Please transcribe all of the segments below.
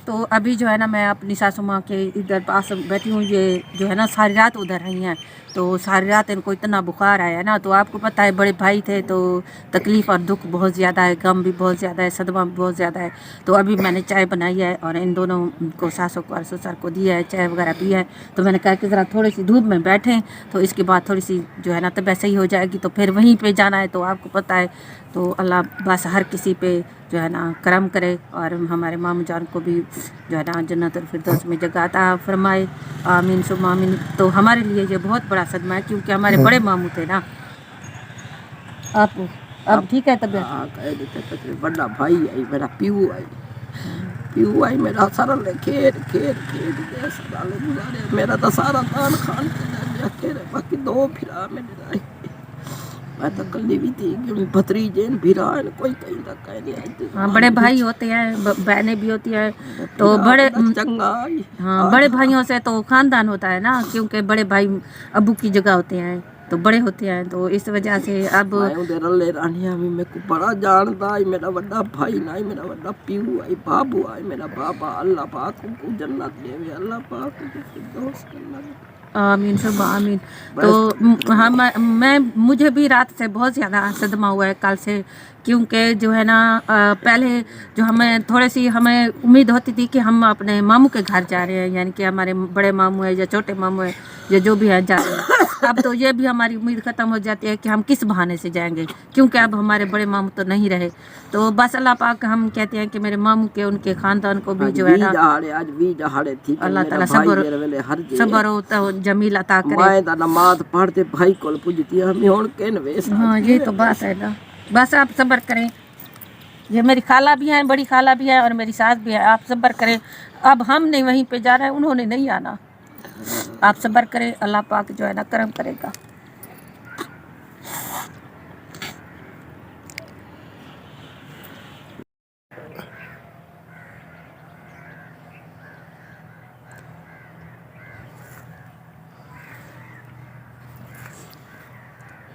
तो अभी जो है ना मैं अपनी सासू माँ के इधर पास बैठी हूँ। ये जो है ना सारी रात उधर रही हैं, तो सारी रात इनको इतना बुखार आया ना। तो आपको पता है बड़े भाई थे तो तकलीफ़ और दुख बहुत ज़्यादा है, गम भी बहुत ज़्यादा है, सदमा भी बहुत ज़्यादा है। तो अभी मैंने चाय बनाई है और इन दोनों को, सासू को और ससुर को, दी है चाय वगैरह पी है। तो मैंने कहा कि ज़रा थोड़ी सी धूप में बैठें, तो इसके बाद थोड़ी सी जो है ना तबीयत सही हो जाएगी, तो फिर वहीं पे जाना है। तो आपको पता है, तो अल्लाह बस हर किसी पे जो है ना करम करे और हमारे मामू जान को भी जो है ना जन्नतुल फिरदौस में जगह अता फरमाए, आमीन सुम्मा आमीन। तो हमारे लिए ये बहुत बड़ा सदमा है, क्योंकि हमारे बड़े मामू थे ना। आप अब ठीक है तबीयत? हाँ कह देते बड़ा भाई आई मेरा पीऊ आई मेरा सारा ले खेर सारा ले गुजारे मेरा तो सारा दान खान के खेरे बाकी दो फिरा मेरे आई मैं तो कल्ली भी थी कि भतरीजे फिरा कोई कहीं तक कह नहीं आई। हाँ बड़े भाई होते हैं, बहनें भी होती है, तो बड़े चंगा हाँ बड़े भाइयों से तो खानदान होता है ना, क्योंकि बड़े भाई अबू की जगह होते हैं, तो बड़े होते हैं, तो इस वजह से अब रले रानिया भी मेरे को बड़ा जानता है। मेरा बड़ा भाई ना ही मेरा बड़ा पीऊ आई बाबू आई मेरा बाबा। अल्लाह पाक को जन्नत देवे, अल्लाह पाक को फिरदौस जन्नत। आमीन सब आमीन। तो हाँ मैं मुझे भी रात से बहुत ज़्यादा सदमा हुआ है कल से, क्योंकि जो है ना पहले जो हमें उम्मीद होती थी कि हम अपने मामू के घर जा रहे हैं, यानी कि हमारे बड़े मामू है या छोटे मामू है या जो भी है जा रहे हैं। अब तो ये भी हमारी उम्मीद ख़त्म हो जाती है कि हम किस बहाने से जाएंगे, क्योंकि अब हमारे बड़े मामू तो नहीं रहे। तो बस अल्लाह पाक हम कहते हैं कि मेरे मामू के उनके ख़ानदान को भी जो है ना अल्लाह ताला सब्र होता हो जमील अता करे। मैं दा नमाज पढ़ते भाई कोल पुजती हम हुन केन वेस। हाँ ये तो बात है ना, बस आप सब्र करें। ये मेरी खाला भी हैं, बड़ी खाला भी है और मेरी सास भी है, आप सब्र करें। अब हम नहीं वहीं पे जा रहे हैं, उन्होंने नहीं आना, आप सब्र करें, अल्लाह पाक जो है ना करम करेगा।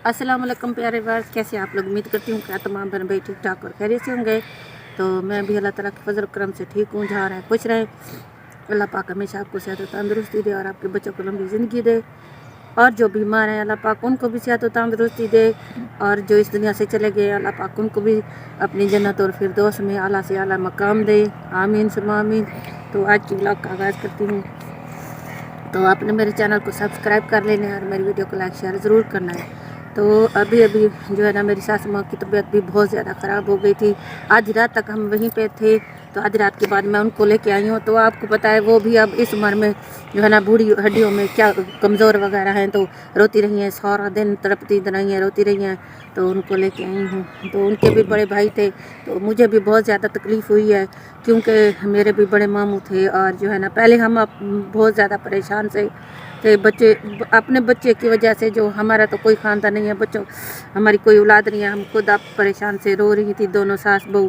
अस्सलाम वालेकुम प्यारे वर्स, कैसे आप लोग? उम्मीद करती हूँ कि तमाम बहन भाई ठीक ठाक और खैरियत से होंगे। तो मैं भी अल्लाह ताला के फजल करम से ठीक हूँ, जहाँ रहे खुश रहे। अल्लाह पाक हमेशा आपको सेहत और तंदुरुस्ती दे और आपके बच्चों को लंबी ज़िंदगी दे, और जो बीमार हैं अल्लाह पाक उनको भी सेहत और तंदुरुस्ती दे, और जो इस दुनिया से चले गए अल्लाह पाक उनको भी अपनी जन्नत और फिरदौस में आला से आला मकाम दे, आमीन सुम्मा आमीन। तो आज की व्लॉग का आगाज़ करती हूँ। तो आपने मेरे चैनल को सब्सक्राइब कर लेना है और मेरी वीडियो को लाइक शेयर ज़रूर करना है। तो अभी जो है ना मेरी सास माँ की तबीयत भी बहुत ज़्यादा ख़राब हो गई थी। आधी रात तक हम वहीं पे थे, तो आधी रात के बाद मैं उनको लेके आई हूँ। तो आपको पता है वो भी अब इस उम्र में जो है ना बूढ़ी हड्डियों में क्या कमज़ोर वगैरह हैं, तो रोती रही हैं, सारा दिन तड़पती रही हैं, रोती रही हैं। तो उनको लेके आई हूँ। तो उनके भी बड़े भाई थे, तो मुझे भी बहुत ज़्यादा तकलीफ़ हुई है, क्योंकि मेरे भी बड़े मामू थे। और जो है ना पहले हम बहुत ज़्यादा परेशान थे बच्चे, अपने बच्चे की वजह से, जो हमारा तो कोई खानदान नहीं है, बच्चों हमारी कोई औलाद नहीं है, हम खुद आप परेशान से रो रही थी दोनों सास बहू।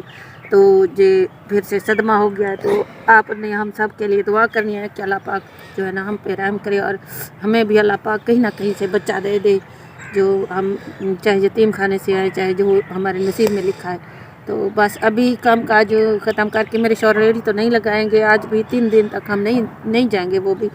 तो ये फिर से सदमा हो गया है। तो आपने हम सब के लिए दुआ करनी है कि अल्लाह पाक जो है ना हम पे रहम करे और हमें भी अल्लाह पाक कहीं ना कहीं से बच्चा दे, जो हम चाहे यतीम खाने से आए, चाहे जो हमारे नसीब में लिखा है। तो बस अभी काम काज ख़त्म करके मेरे शौहर रेडी तो नहीं लगाएंगे, आज भी 3 दिन तक हम नहीं जाएंगे, वो भी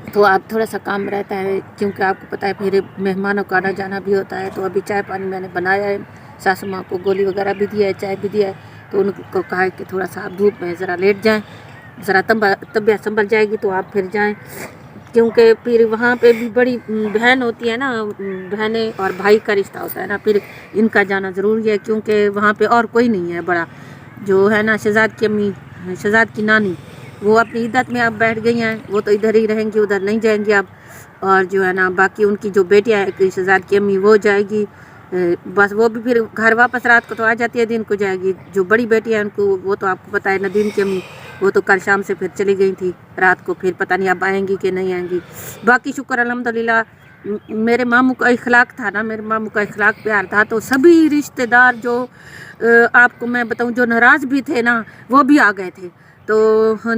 तो आप थोड़ा सा काम रहता है, क्योंकि आपको पता है फिर मेहमानों का आना जाना भी होता है। तो अभी चाय पानी मैंने बनाया है, सासू माँ को गोली वगैरह भी दिया है, चाय भी दिया है। तो उनको कहा है कि थोड़ा सा आप धूप में ज़रा लेट जाएं, ज़रा तबीयत संभल जाएगी तो आप फिर जाएं, क्योंकि फिर वहाँ पे भी बड़ी बहन होती है ना, बहनें और भाई का रिश्ता होता है ना, फिर इनका जाना ज़रूरी है, क्योंकि वहाँ पे और कोई नहीं है बड़ा। जो है ना शहजाद की अम्मी, शहजाद की नानी, वो अपनी इद्दत में अब बैठ गई हैं, वो तो इधर ही रहेंगी, उधर नहीं जाएंगी अब। और जो है ना बाकी उनकी जो बेटियाँ हैं शहजाद की अम्मी, वो जाएगी, बस वो भी फिर घर वापस रात को तो आ जाती है, दिन को जाएगी। जो बड़ी बेटी है उनको, वो तो आपको पता है नदीम की अम्मी, वो तो कल शाम से फिर चली गई थी रात को, फिर पता नहीं अब आएंगी कि नहीं आएंगी। बाकी शुक्र अल्हम्दुलिल्लाह मेरे मामू का इखलाक था ना, मेरे मामू का इखलाक प्यार था, तो सभी रिश्तेदार जो आपको मैं बताऊं जो नाराज़ भी थे ना, वो भी आ गए थे। तो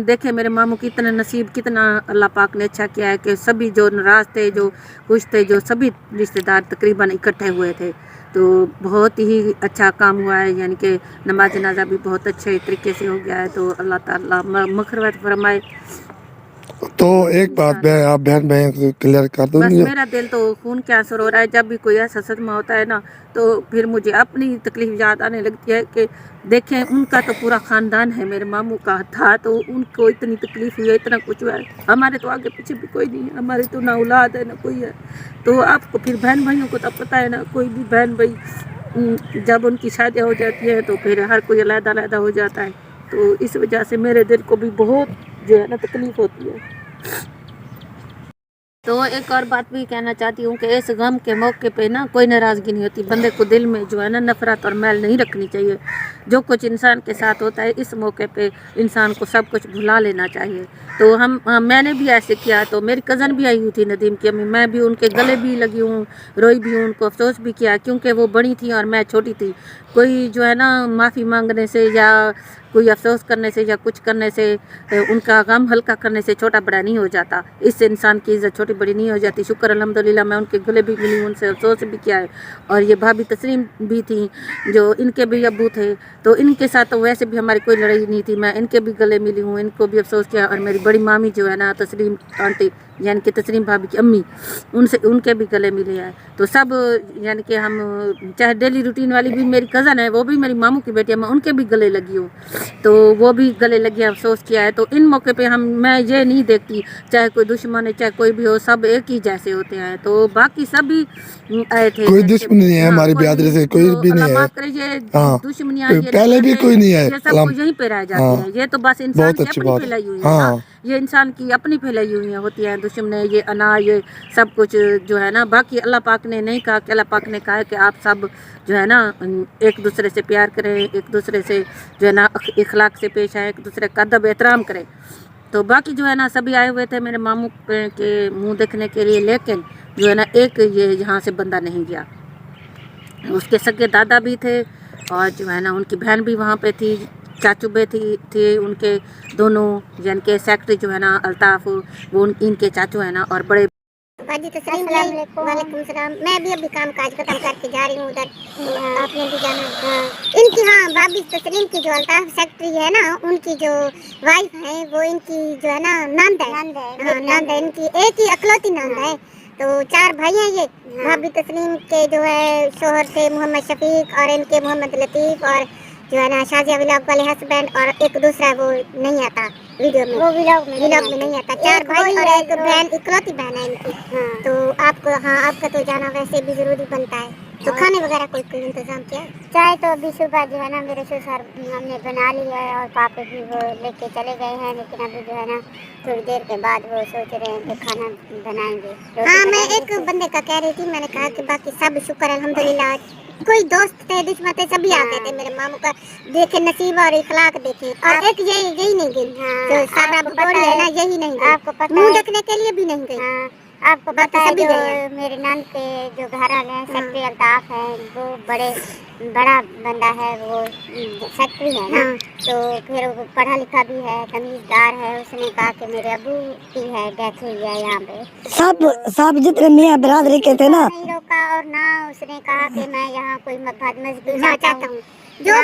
देखे मेरे मामू की इतना नसीब, कितना अल्लाह पाक ने अच्छा किया है कि सभी जो नाराज़ थे, जो खुश थे, जो सभी रिश्तेदार तकरीबन इकट्ठे हुए थे। تو بہت ہی اچھا کام ہوا ہے، یعنی کہ نماز جنازہ بھی بہت اچھے طریقے سے ہو گیا ہے، تو اللہ تعالیٰ مغفرت فرمائے۔ تو ایک بات میں آپ بہن بھائیوں کو کلیئر کر دوں بس گی، میرا دل تو خون کے آنسو ہو رہا ہے، جب بھی کوئی ایسا صدمہ ہوتا ہے نا تو پھر مجھے اپنی تکلیف یاد آنے لگتی ہے کہ دیکھیں ان کا تو پورا خاندان ہے، میرے ماموں کا تھا تو ان کو اتنی تکلیف ہوئی ہے، اتنا کچھ ہوا ہے، ہمارے تو آگے پیچھے بھی کوئی نہیں ہے، ہمارے تو نہ اولاد ہے نہ کوئی ہے، تو آپ کو پھر بہن بھائیوں کو تو پتہ ہے نا، کوئی بھی بہن بھائی جب ان کی شادیاں ہو جاتی ہیں تو پھر ہر کوئی علیحدہ علیحدہ ہو جاتا ہے، تو اس وجہ سے میرے دل کو بھی بہت جو ہے نا تکلیف ہوتی ہے۔ تو ایک اور بات بھی کہنا چاہتی ہوں کہ اس غم کے موقع پہ نا کوئی ناراضگی نہیں ہوتی، بندے کو دل میں جو ہے نا نفرت اور میل نہیں رکھنی چاہیے، جو کچھ انسان کے ساتھ ہوتا ہے اس موقع پہ انسان کو سب کچھ بھلا لینا چاہیے۔ تو میں نے بھی ایسے کیا، تو میری کزن بھی آئی ہوئی تھی ندیم کی امی، میں بھی ان کے گلے بھی لگی ہوں، روئی بھی ہوں، ان کو افسوس بھی کیا کیونکہ وہ بڑی تھی اور میں چھوٹی تھی، کوئی جو ہے نا معافی مانگنے سے یا کوئی افسوس کرنے سے یا کچھ کرنے سے ان کا غم ہلکا کرنے سے چھوٹا بڑا نہیں ہو جاتا، اس سے انسان کی عزت چھوٹی بڑی نہیں ہو جاتی۔ شکر الحمدللہ میں ان کے گلے بھی ملی ہوں، ان سے افسوس بھی کیا ہے، اور یہ بھابھی تسلیم بھی تھیں جو ان کے بھی ابو تھے، تو ان کے ساتھ تو ویسے بھی ہماری کوئی لڑائی نہیں تھی، میں ان کے بھی گلے ملی ہوں، ان کو بھی افسوس کیا، اور میری بڑی مامی جو ہے نا تسلیم آنٹی یعنی کہ تسلیم بھابھی کی امی، ان کے بھی گلے ملے ہیں، تو سب یعنی کہ ہم چاہے ڈیلی روٹین والی بھی میری کزن ہے، وہ بھی میری ماموں کی بیٹی ہے، میں ان کے بھی گلے لگی ہوں، تو وہ بھی گلے لگی ہیں، افسوس کیا ہے، تو ان موقع پہ میں یہ نہیں دیکھتی چاہے کوئی دشمن ہے چاہے کوئی بھی ہو، سب ایک ہی جیسے ہوتے ہیں، تو باقی سبھی آئے تھے، کوئی یعنی کہ دشمنی نہیں ہے ہاں ہماری کوئی برادری بھی سے، کوئی جو بھی اللہ نہیں ہے، معاف کرے یہ ہاں دشمنیاں یہ پہلے بھی نفرتیں کوئی نہیں ہے، یہ سب کو یہیں پہ رہ جاتی ہاں ہیں، یہ تو بس انسان بہت کی اچھی اپنی بات ہے، پھیلائی ہوئی ہے نا، ہاں یہ انسان کی اپنی پھیلائی ہوئی ہوتی ہیں دشمنیں، یہ انا یہ سب کچھ جو ہے نا، باقی اللہ پاک نے نہیں کہا، کہ اللہ پاک نے کہا ہے کہ آپ سب جو ہے نا ایک دوسرے سے پیار کریں، ایک دوسرے سے جو ہے نا اخلاق سے پیش آئیں، ایک دوسرے کا ادب احترام کریں، تو باقی جو ہے نا سبھی آئے ہوئے تھے میرے ماموں کے منہ دیکھنے کے لیے، لیکن جو ہے نا ایک یہ یہاں سے بندہ نہیں گیا، اس کے سگے دادا بھی تھے اور جو ہے نا ان کی بہن بھی وہاں پہ تھی، چاچو بے تھے ان کے دونوں، یعنی کہ سیکٹری جو ہے نا الطاف وہ ان کے چاچو ہیں نا، اور بڑے باجی تسلیم بھائی، وعلیکم السلام، میں بھی ابھی کام کاج ختم کر کے جا رہی ہوں ادھر، آپ نے بھی جانا ہے ان کی، ہاں بھابھی تسلیم کی جو الطاف سیکٹری ہے نا ان کی جو وائف ہے وہ ان کی جو ہے نا نند ہے، نند ہے ان کی، ایک ہی اکلوتی نند ہے، تو 4 بھائی ہیں یہ، بھابھی تسلیم کے جو ہے شوہر تھے محمد شفیق اور ان کے محمد لطیف، اور جو ہے نا شازیہ ولاگ والے ہسبینڈ، اور ایک دوسرا وہ نہیں آتا ویڈیو میں، وہ ولاگ میں نہیں آتا، 4 بھائی اور ایک بہن، اکلوتی بہن ہے ان کی، تو آپ کو ہاں آپ کا تو جانا ویسے بھی ضروری بنتا ہے، تو کھانے وغیرہ کوئی انتظام کیا؟ چائے تو ابھی صبح جو ہے نا میرے شوہر ہم نے بنا لی ہے، اور پاپے بھی وہ لے کے چلے گئے ہیں، لیکن ابھی جو ہے نا تھوڑی دیر کے بعد وہ سوچ رہے ہیں کہ کھانا بنائیں گے۔ ہاں میں ایک بندے کا کہہ رہی تھی، میں نے کہا کہ باقی سب شکر الحمدللہ، کوئی دوست تھے دشمن تھے سبھی آ گئے تھے میرے ماموں کا، دیکھے نصیب اور اخلاق دیکھے، اور ایک یہی نہیں گئی جو سابرا بٹوری ہے نا، یہی نہیں گئی، منہ دیکھنے کے لیے بھی نہیں گئی، آپ کو پتہ ہے جو میرے نان کے جو گھر والے ہیں سیکٹری الطاف ہیں، وہ بڑا بندہ ہے، وہ سیکٹری ہے نا، تو پھر وہ پڑھا لکھا بھی ہے، تمیزدار ہے، اس نے کہا کہ میرے ابو کی ہے ڈیتھ ہوئی ہے یہاں پہ، سب جتنے میاں برادری کے تھے نا، نہیں روکا، اور نہ اس نے کہا کہ میں یہاں کوئی مذہبی چاہتا ہوں، جو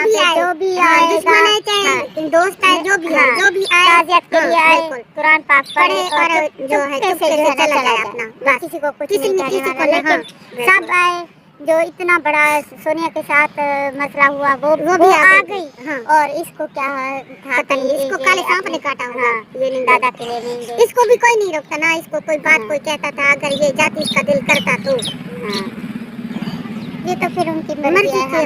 بھی آئے دشمن ہے چاہے دوست ہے، جو بھی آئے تعزیت کے لیے آئے، قرآن پاک پڑھے اور جو ہے چپکے سے چلا جائے اپنا، کسی کو کچھ نہیں کہنے والا، لیکن سب آئے، جو اتنا بڑا سونیا کے ساتھ مسئلہ ہوا وہ بھی آ گئی، اور اس کو کیا تھا کہ اس کو کالے سانپ نے کاٹا ہوگا، دادا کے لیے نہیں گئے، اس کو بھی کوئی نہیں روکتا نا، اس کو کوئی بات کوئی کہتا تھا، اگر یہ جاتی اس کا دل کرتا تو، یہ تو پھر ان کی مرضی ہے،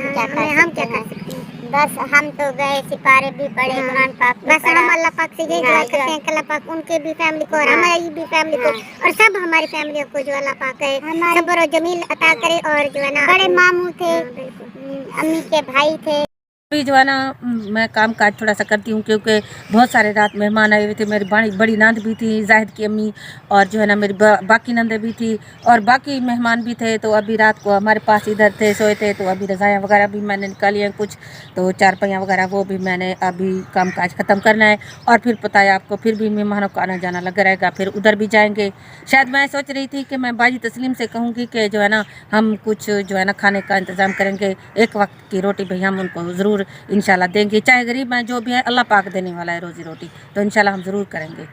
ہم کیا کر سکتے ہیں، بس ہم تو گئے، سپارے بھی پڑے، قرآن پاک بس ہم اللہ پاک سے یہی دعا کرتے ہیں کہ اللہ پاک ان کے بھی فیملی کو اور ہماری بھی فیملی کو اور سب ہماری فیملیوں کو جو اللہ پاک ہے صبر و جمیل عطا کرے، اور جو ہے نا بڑے ماموں تھے، امی کے بھائی تھے، अभी जो है ना मैं काम काज थोड़ा सा करती हूँ क्योंकि बहुत सारे रात मेहमान आए हुए थे। मेरी बड़ी नंद भी थी, जाहिद की अम्मी, और जो है ना मेरी बाकी नंदे भी थी और बाकी मेहमान भी थे। तो अभी रात को हमारे पास इधर थे, सोए थे। तो अभी रज़ायाँ वगैरह भी मैंने निकाली हैं कुछ, तो चारपाइयाँ वगैरह वो भी मैंने अभी काम काज ख़त्म करना है। और फिर पता है आपको, फिर भी मेहमानों का आना जाना लगा रहेगा, फिर उधर भी जाएंगे। शायद मैं सोच रही थी कि मैं बाजी तस्लीम से कहूँगी कि जो है ना हम कुछ जो है ना खाने का इंतज़ाम करेंगे, एक वक्त की रोटी भी हम उनको ज़रूर इंशाल्लाह देंगे। चाहे गरीब हैं जो भी है, अल्लाह पाक देने वाला है रोज़ी रोटी, तो इंशाल्लाह हम ज़रूर करेंगे।